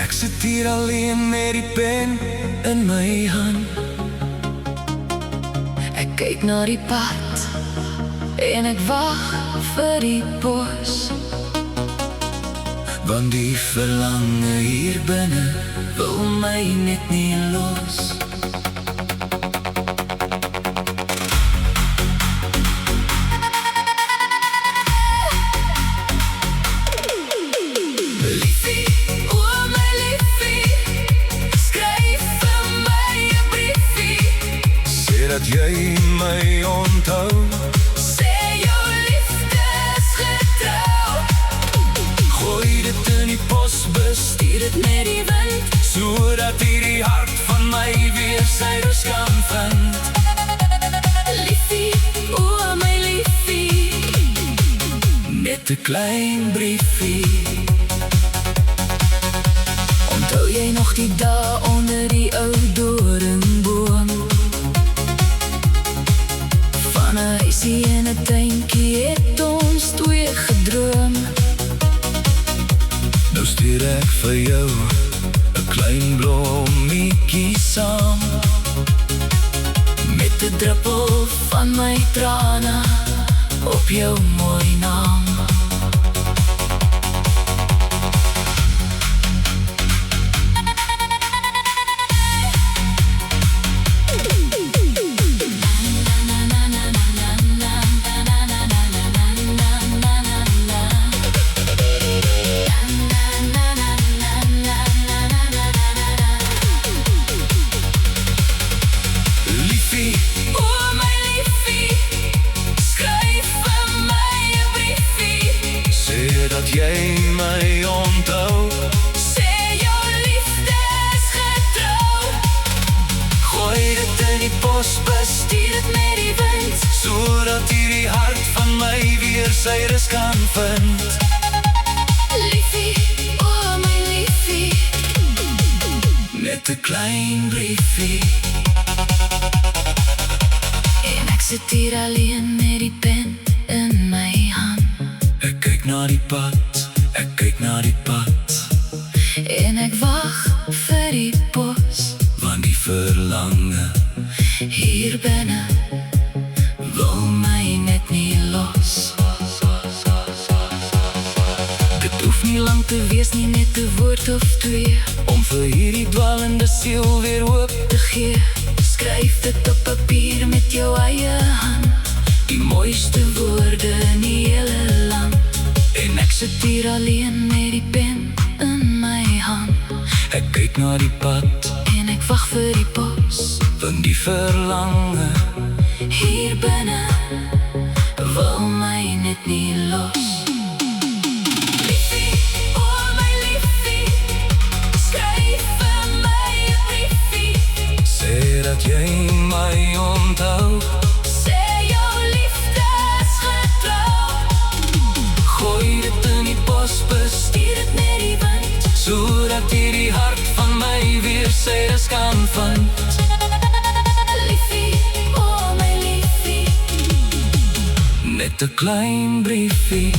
ek sit hier alleen met die pen in my hand. Ek kyk na die pad en ek wag vir die pos, want die verlange hier binne wil my net nie los. Liefie, o my liefie, skryf vir my 'n briefie. Sê dat jy my onthou, Sê jou liefde is getrou. gooi dit in die posbus, Stuur dit met die wind, sodat hierdie hart van my weer sy rus kan vind. liefie, o my liefie. Net 'n klein briefie. Onthou jy nog die dae onder die ou doringboom? Van 'n huisie en 'n tuintjie het ons twee gedroom. Nou stuur ek vir jou 'n klein blommetjie saam, Met 'n druppel van my trane op jou mooi naam. liefie. O my liefie, skryf vir my 'n briefie. Sê dat jy my onthou, Sê jou liefde is getrou. gooi dit in die posbus, Stuur dit met die wind, sodat hierdie hart van my weer sy rus kan vind. liefie, o my liefie. Net 'n klein briefie. En ek sit hier alleen met die pen in my hand. Ek kyk na die pad, ek kyk na die pad, En ek wag vir die pos, want die verlange hier binne wil my net nie los. dit hoef nie lang te wees nie, net 'n woord of twee, om vir hierdie dwalende siel weer hoop Te gee, skryf dit op papier met jou eie hand, die mooiste woorde in die hele land. en ek sit hier, Hier alleen met die pen in my hand, ek kyk na die pad, en ek wag vir die pos, want die verlange hier binne wil my net nie los. Liefie, o my liefie, skryf vir my 'n briefie. sê dat jy my onthou, Sê jou liefde is getrou. gooi dit in die posbus, Stuur dit met die wind, sodat hierdie hart van my weer sy rus kan vind. liefie, o my liefie. Net 'n klein briefie.